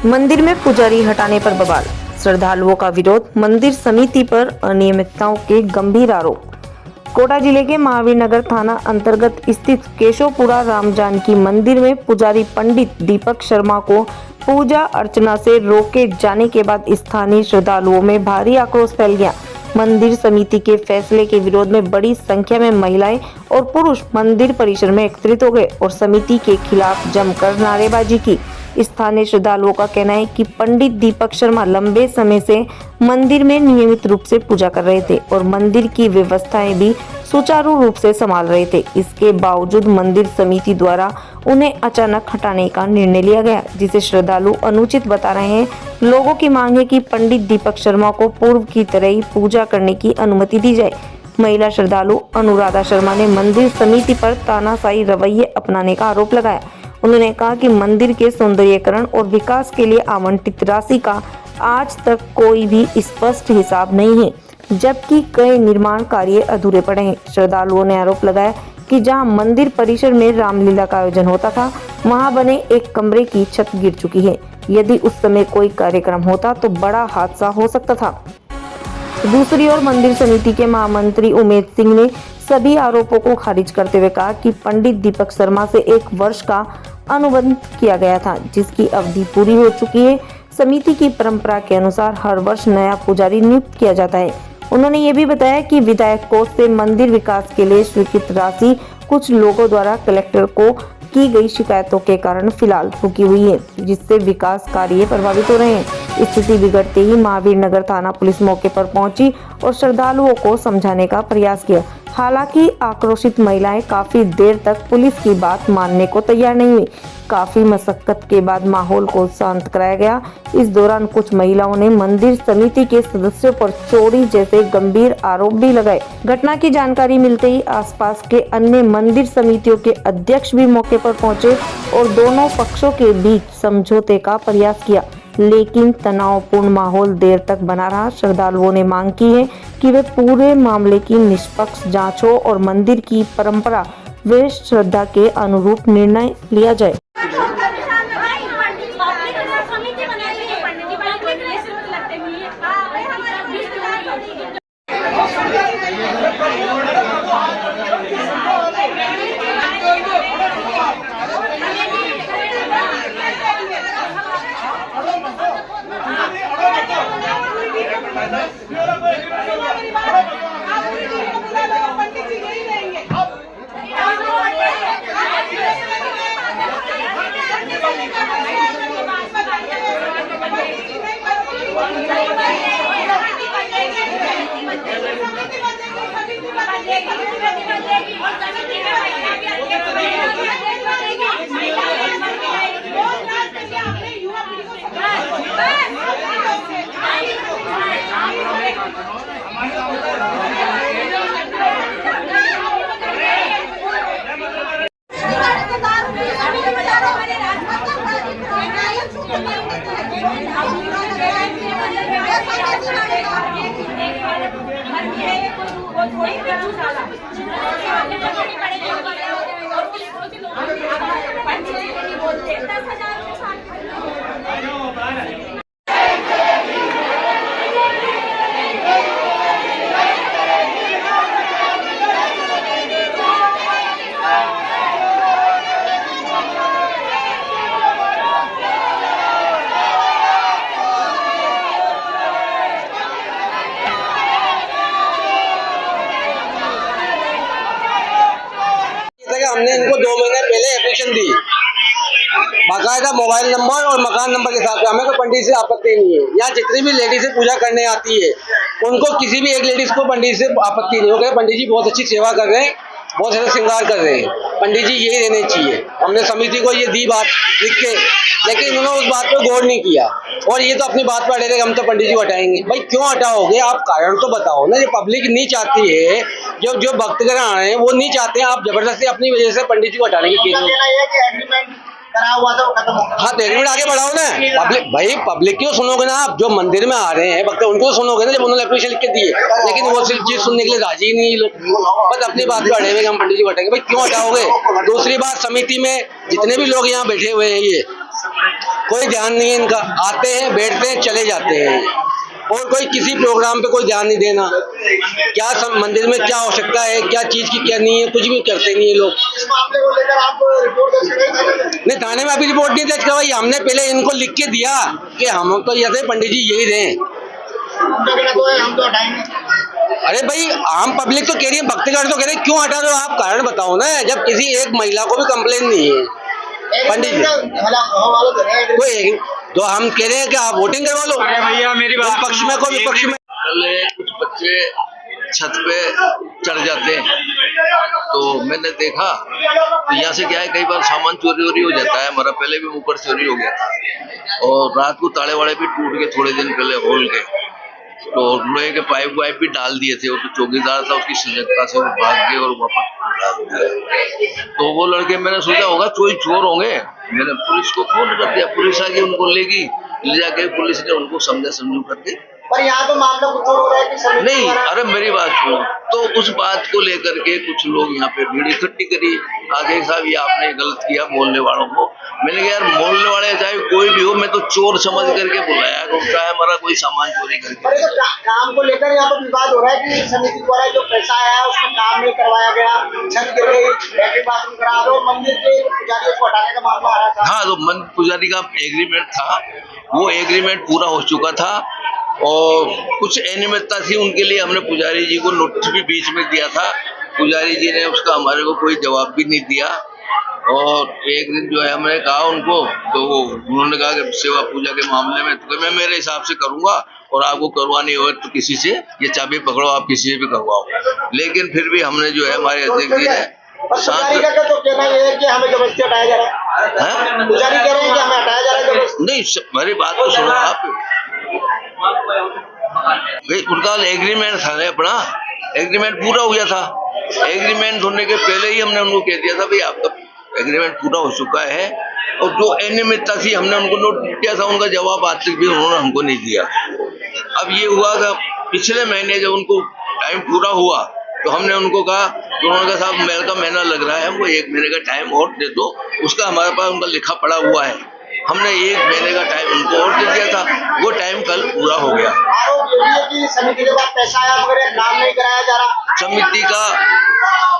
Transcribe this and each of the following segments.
मंदिर में पुजारी हटाने पर बवाल, श्रद्धालुओं का विरोध, मंदिर समिति पर अनियमितताओं के गंभीर आरोप। कोटा जिले के महावीर नगर थाना अंतर्गत स्थित केशवपुरा राम जानकी मंदिर में पुजारी पंडित दीपक शर्मा को पूजा अर्चना से रोके जाने के बाद स्थानीय श्रद्धालुओं में भारी आक्रोश फैल गया। मंदिर समिति के फैसले के विरोध में बड़ी संख्या में महिलाएं और पुरुष मंदिर परिसर में एकत्रित हो गए और समिति के खिलाफ जमकर नारेबाजी की। स्थानीय श्रद्धालुओं का कहना है कि पंडित दीपक शर्मा लंबे समय से मंदिर में नियमित रूप से पूजा कर रहे थे और मंदिर की व्यवस्थाएं भी सुचारू रूप से संभाल रहे थे। इसके बावजूद मंदिर समिति द्वारा उन्हें अचानक हटाने का निर्णय लिया गया, जिसे श्रद्धालु अनुचित बता रहे हैं। लोगों की मांग है कि पंडित दीपक शर्मा को पूर्व की तरह ही पूजा करने की अनुमति दी जाए। महिला श्रद्धालु अनुराधा शर्मा ने मंदिर समिति पर तानाशाही रवैये अपनाने का आरोप लगाया। उन्होंने कहा कि मंदिर के सौंदर्यीकरण और विकास के लिए आवंटित राशि का आज तक कोई भी स्पष्ट हिसाब नहीं है, जबकि कई निर्माण कार्य अधूरे पड़े हैं। श्रद्धालुओं ने आरोप लगाया कि जहां मंदिर परिसर में रामलीला का आयोजन होता था, वहां बने एक कमरे की छत गिर चुकी है। यदि उस समय कोई कार्यक्रम होता तो बड़ा हादसा हो सकता था। दूसरी ओर मंदिर समिति के महामंत्री उमेश सिंह ने सभी आरोपों को खारिज करते हुए कहा कि पंडित दीपक शर्मा से 1 वर्ष का अनुबंध किया गया था, जिसकी अवधि पूरी हो चुकी है। समिति की परंपरा के अनुसार हर वर्ष नया पुजारी नियुक्त किया जाता है। उन्होंने ये भी बताया कि विधायक कोष से मंदिर विकास के लिए स्वीकृत राशि कुछ लोगों द्वारा कलेक्टर को की गई शिकायतों के कारण फिलहाल रुकी हुई है, जिससे विकास कार्य प्रभावित हो रहे हैं। स्थिति बिगड़ते ही महावीर नगर थाना पुलिस मौके पर पहुंची और श्रद्धालुओं को समझाने का प्रयास किया। हालांकि आक्रोशित महिलाएं काफी देर तक पुलिस की बात मानने को तैयार नहीं हुई। काफी मशक्कत के बाद माहौल को शांत कराया गया। इस दौरान कुछ महिलाओं ने मंदिर समिति के सदस्यों पर चोरी जैसे गंभीर आरोप भी लगाए। घटना की जानकारी मिलते ही आसपास के अन्य मंदिर समितियों के अध्यक्ष भी मौके पर पहुंचे और दोनों पक्षों के बीच समझौते का प्रयास किया, लेकिन तनावपूर्ण माहौल देर तक बना रहा। श्रद्धालुओं ने मांग की है कि वे पूरे मामले की निष्पक्ष जांच हो और मंदिर की परंपरा व श्रद्धा के अनुरूप निर्णय लिया जाए। हमने इनको 2 महीने पहले एप्लीकेशन दी, बाकायदा मोबाइल नंबर और मकान नंबर के साथ। हमें तो पंडित से आपत्ति नहीं है। यहाँ जितनी भी लेडीज पूजा करने आती है, उनको किसी भी एक लेडीज को पंडित से आपत्ति नहीं हो। पंडित जी बहुत अच्छी सेवा कर रहे हैं, बहुत सारा श्रृंगार कर रहे हैं, पंडित जी यही रहने चाहिए। हमने समिति को ये दी बात लिख के, लेकिन उन्होंने उस बात पर गौर नहीं किया और ये तो अपनी बात पर अड़े रहे, हम तो पंडित जी को हटाएंगे। भाई क्यों हटाओगे आप? कारण तो बताओ ना। ये पब्लिक नहीं चाहती है, जो भक्तगण आ रहे हैं वो नहीं चाहते हैं, आप जबरदस्ती अपनी वजह से पंडित जी को हटाने की केस करा हुआ था वो खत्म हो गया। हाँ तो एग्रीमेंट आगे बढ़ाओ ना। पब्लिक भाई, पब्लिक क्यों सुनोगे ना आप? जो मंदिर में आ रहे हैं भक्त, उनको सुनोगे ना, जब उन्होंने एप्लीकेशन लिख के दिए, लेकिन वो सिर्फ चीज सुनने के लिए राजी ही नहीं लोग, बस अपनी बात पे अड़े हुए हम पंडित जी हटाएंगे। भाई क्यों हटाओगे? दूसरी बात, समिति में जितने भी लोग यहाँ बैठे हुए हैं, ये कोई ध्यान नहीं है इनका, आते हैं बैठते हैं चले जाते हैं, और कोई किसी प्रोग्राम पे कोई ध्यान नहीं देना। क्या सब मंदिर में क्या आवश्यकता है, क्या चीज की क्या नहीं है, कुछ भी करते नहीं है लोग। इस मामले को लेकर आप रिपोर्ट दर्ज कराएंगे? नहीं, थाने में अभी रिपोर्ट नहीं दर्ज करवाई, हमने पहले इनको लिख के दिया कि हम तो ये थे पंडित जी यही रहे। उनका कहना तो है हम तो हटाएंगे। अरे भाई, आम पब्लिक तो कह रही है, भक्तगण तो कह रहे हैं, क्यों हटा रहे हो आप? कारण बताओ ना, जब किसी एक महिला को भी कंप्लेन नहीं है पंडित जी तो तो हम कह रहे हैं कि आप वोटिंग करवा लो। अरे भैया मेरी बात कोई पक्ष में कोई विपक्ष में। कल कुछ बच्चे छत पे चढ़ जाते हैं, तो मैंने देखा तो यहाँ से क्या है, कई बार सामान चोरी वोरी हो जाता है। हमारा पहले भी ऊपर चोरी हो गया था, और रात को ताले वाले भी टूट गए थोड़े दिन पहले खोल के, तो लोहे के पाइप वाइप भी डाल दिए थे। वो तो चौकीदार था, उसकी सजगता से वो भाग गए और वापस डाल दिया। तो वो लड़के, मैंने सोचा होगा कोई चोर होंगे, मैंने पुलिस को फोन कर दिया, पुलिस आके उनको लेगी, ले जाके पुलिस ने उनको समझू करके। पर यहाँ तो मामला कुछ और हो रहा है कि समिति नहीं, द्वारा- अरे मेरी बात सुनो, तो उस बात को लेकर के कुछ लोग यहाँ पे भीड़ इकट्ठी करी, आगे साहब ये आपने गलत किया मोहल्ले वालों को। मैंने कहा यार, मोहल्ले वाले चाहे कोई भी हो, मैं तो चोर समझ करके बुलाया, चाहे हमारा कोई सामान चोरी करके। पर ये तो काम को लेकर यहाँ पर विवाद हो रहा है कि समिति द्वारा जो पैसा आया है उसमें काम नहीं करवाया गया, छत गिर गई, लैट्रिन बाथरूम करा दो, मंदिर के पुजारियों को हटाने का मामला आ रहा था। हाँ, तो मन पुजारी का एग्रीमेंट था, वो एग्रीमेंट पूरा हो चुका था, और कुछ अनियमितता थी, उनके लिए हमने पुजारी जी को नोटिस भी बीच में दिया था। पुजारी जी ने उसका हमारे को कोई जवाब भी नहीं दिया, और एक दिन जो है हमने कहा उनको, तो उन्होंने कहा कि सेवा पूजा के मामले में तो मैं मेरे हिसाब से करूंगा, और आपको करवानी हो तो किसी से ये चाबी पकड़ो, आप किसी से भी करवाओ। लेकिन फिर भी हमने जो है, हमारे अध्यक्ष जी ने पुजारी का तो कहना ये है कि हमें जबरदस्ती हटाया जा रहा है। पुजारी कह रहे हैं कि हमें हटाया जा रहा है जबरदस्ती। नहीं, मेरी बात तो सुनो आप। भाई उनका एग्रीमेंट था ना, अपना एग्रीमेंट पूरा हो गया था। एग्रीमेंट होने के पहले ही हमने उनको कह दिया था भाई आपका एग्रीमेंट पूरा हो चुका है, और जो अनियमितता थी हमने उनको नोट किया था, उनका जवाब आज तक भी उन्होंने हमको नहीं दिया। अब ये हुआ कि पिछले महीने जब उनको टाइम पूरा हुआ, तो हमने उनको कहा, तो उन्होंने कहा साहब मेरे का महीना लग रहा है, हमको 1 महीने का टाइम और दे दो। उसका हमारे पास उनका लिखा पड़ा हुआ है, हमने 1 महीने का टाइम उनको और दे दिया था, वो टाइम कल पूरा हो गया। आरोप ये भी है कि समिति के पास पैसा आया मगर काम नहीं कराया जा रहा। समिति का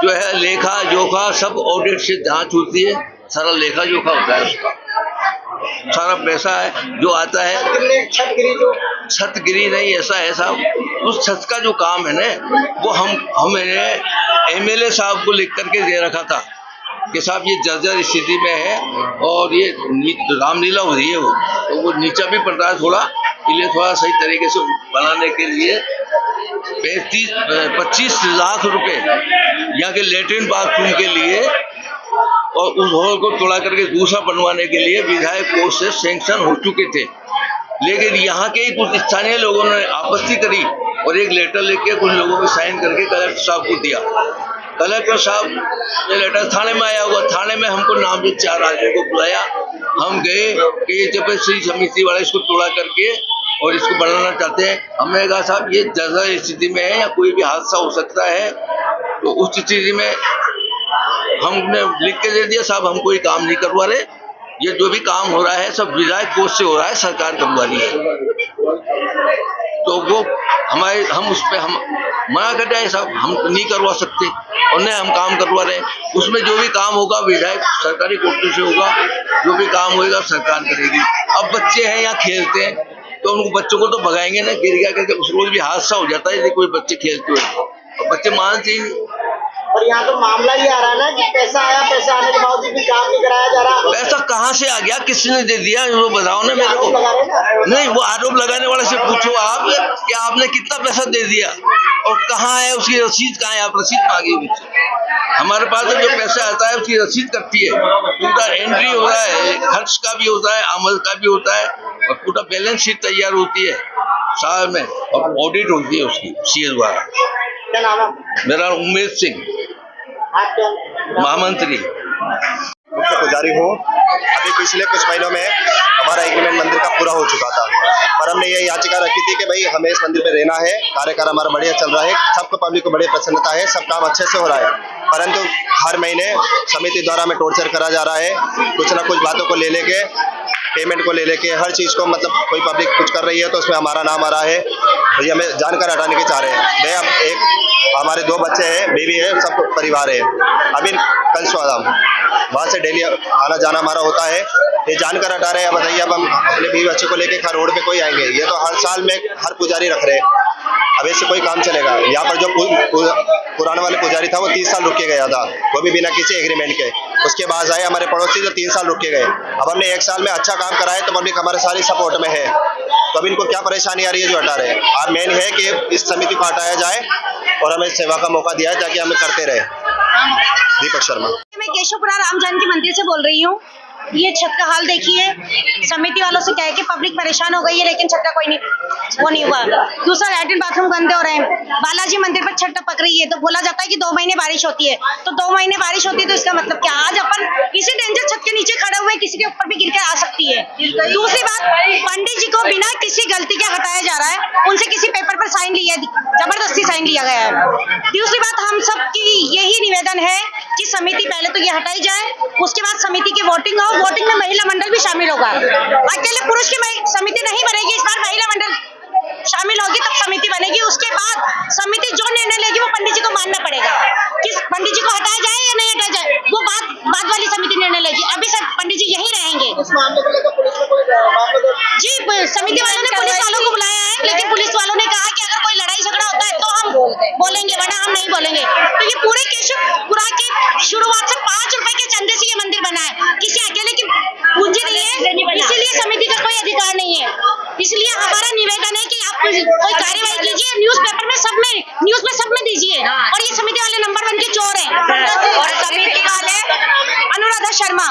जो है लेखा जोखा सब ऑडिट से जांच होती है, सारा लेखा जोखा होता है, उसका सारा पैसा है जो आता है। छत गिरी जो छत गिरी नहीं, ऐसा है साहब, उस छत का जो काम है ना, वो हमने एमएलए साहब को लिख करके दे रखा था कि साहब ये जर्जर स्थिति में है, और ये रामलीला हो रही है, वो नीचा भी पड़ रहा है थोड़ा, इसलिए थोड़ा सही तरीके से बनाने के लिए 25 लाख रुपए यहाँ के लेटरिन बाथरूम के लिए, और उस हॉल को तोड़ा करके दूसरा बनवाने के लिए विधायक कोष से सैंक्शन हो चुके थे। लेकिन यहाँ के कुछ स्थानीय लोगों ने आपत्ति करी, और एक लेटर लेके कुछ लोगों को साइन करके कलेक्टर साहब को दिया। कलेक्टर साहब ये लेटर थाने में आया हुआ, थाने में हमको नामजद 4 आदमी को बुलाया, हम गए कि ये जबरदस्ती समिति वाले इसको तोड़ा करके और इसको बनाना चाहते हैं। हमने कहा साहब ये जर्जर स्थिति में है, या कोई भी हादसा हो सकता है, तो उस स्थिति में हमने लिख के दे दिया साहब हम कोई काम नहीं करवा रहे, ये जो भी काम हो रहा है सब विधायक कोष से हो रहा है, सरकार करवा रही है। तो वो हम उस पर हम मना कर रहे हैं साहब, हम नहीं करवा सकते, और न हम काम करवा रहे हैं। उसमें जो भी काम होगा विधायक सरकारी कोटे से होगा, जो भी काम होगा सरकार करेगी। अब बच्चे हैं यहाँ खेलते हैं, तो उनको बच्चों को तो भगाएंगे ना, गिर गया करके उस रोज भी हादसा हो जाता है यदि कोई बच्चे खेलते हुए, और बच्चे मानते ही नहीं। और यहाँ तो मामला ये आ रहा है ना कि पैसा आया, पैसा आने के बावजूद भी काम नहीं कराया जा रहा। पैसा कहाँ से आ गया, किसने दे दिया, वो बताओ ना मेरे को। लगा रहे ना। नहीं, वो आरोप लगाने वाले से पूछो आप कि आपने कितना पैसा दे दिया और कहाँ है, उसकी रसीद कहाँ है, आप रसीद मांगिए मुझसे। हमारे पास जो पैसा आता है उसकी रसीद कटती है, पूरा एंट्री हो रहा है, खर्च का भी होता है, आमद का भी होता है, और पूरा बैलेंस शीट तैयार होती है साल में, और ऑडिट होती है उसकी सीए द्वारा। क्या नाम है? मेरा नाम उमेश सिंह, आप क्या महामंत्री। मुख्य पुजारी हूँ। अभी पिछले कुछ महीनों में हमारा एग्रीमेंट मंदिर का पूरा हो चुका था, पर हमने ये याचिका रखी थी कि भाई हमें इस मंदिर में रहना है, कार्यक्रम हमारा बढ़िया चल रहा है, सबको पब्लिक को बड़ी प्रसन्नता है, सब काम अच्छे से हो रहा है, परंतु हर महीने समिति द्वारा हमें टॉर्चर करा जा रहा है, कुछ ना कुछ बातों को ले लेके पेमेंट को ले लेके हर चीज़ को, मतलब कोई पब्लिक कुछ कर रही है तो उसमें हमारा नाम आ रहा है, तो ये हमें जानकर हटाने के चाह रहे हैं। मैं अब एक हमारे 2 बच्चे हैं, बीवी है, सब परिवार है। अभी कल स्वादाम वहाँ से डेली आना जाना हमारा होता है, ये जानकर हटा रहे हैं। बताइए अब हम अपने बीवी बच्चे को लेके रोड पे कोई आएंगे? ये तो हर साल में हर पुजारी रख रहे हैं, अब इससे कोई काम चलेगा? यहाँ पर जो पुराना वाले पुजारी था वो 30 साल रुक के गया था, वो भी बिना किसी एग्रीमेंट के। उसके बाद आए हमारे पड़ोसी जो 3 साल रुक के गए। अब हमने 1 साल में अच्छा काम कराया तो पब्लिक हमारे सारी सपोर्ट में है, तो अब इनको क्या परेशानी आ रही है जो हटा रहे हैं? अब मेन है कि इस समिति को हटाया जाए और हमें सेवा का मौका दिया है ताकि हमें करते रहे। दीपक शर्मा, मैं केशवपुरा राम जानकी मंदिर से बोल रही हूँ। ये छत का हाल देखिए, समिति वालों से कह के पब्लिक परेशान हो गई है, लेकिन छत का कोई नहीं वो नहीं हुआ। दूसरा, लैट्रिन बाथरूम गंदे हो रहे हैं। बालाजी मंदिर पर छत टपक रही है तो बोला जाता है कि 2 महीने बारिश होती है, तो 2 महीने बारिश होती है तो इसका मतलब क्या? आज अपन इसी डेंजर छत के नीचे खड़े हुए किसी के ऊपर भी गिर के आ सकती है। दूसरी बात, पंडित जी को बिना किसी गलती के हटाया जा रहा है, उनसे किसी पेपर पर साइन लिया, जबरदस्ती साइन लिया गया है। दूसरी बात, हम सबकी यही निवेदन है कि समिति पहले तो ये हटाई जाए, उसके बाद समिति की वोटिंग हो। वोटिंग में महिला मंडल भी शामिल होगा, अकेले पुरुष की समिति नहीं बनेगी। इस बार महिला मंडल शामिल होगी तब समिति बनेगी। उसके बाद समिति जो निर्णय लेगी वो पंडित जी को मानना पड़ेगा कि पंडित जी को हटाया जाए या नहीं हटाया जाए, वो बाद वाली समिति निर्णय लेगी। अभी सब पंडित जी यही रहेंगे। इस मामले को लेकर पुलिस में कोई मामला जी, समिति वालों ने पुलिस वालों को बुलाया है, लेकिन पुलिस वालों ने कहा कि अगर कोई लड़ाई झगड़ा होता है तो हम बोलेंगे, वरना हम नहीं बोलेंगे। तो ये पूरे केशवपुरा की शुरुआत से 5 रुपए के चंदे से ये मंदिर बना है, किसी अकेले की पूंजी नहीं है, इसीलिए समिति का कोई अधिकार नहीं है। इसलिए हमारा निवेदन है कि आप कोई कार्यवाही कीजिए, न्यूज में सब में दीजिए। और ये समिति वाले नंबर 1 के चोर हैं। और समिति वाले अनुराधा शर्मा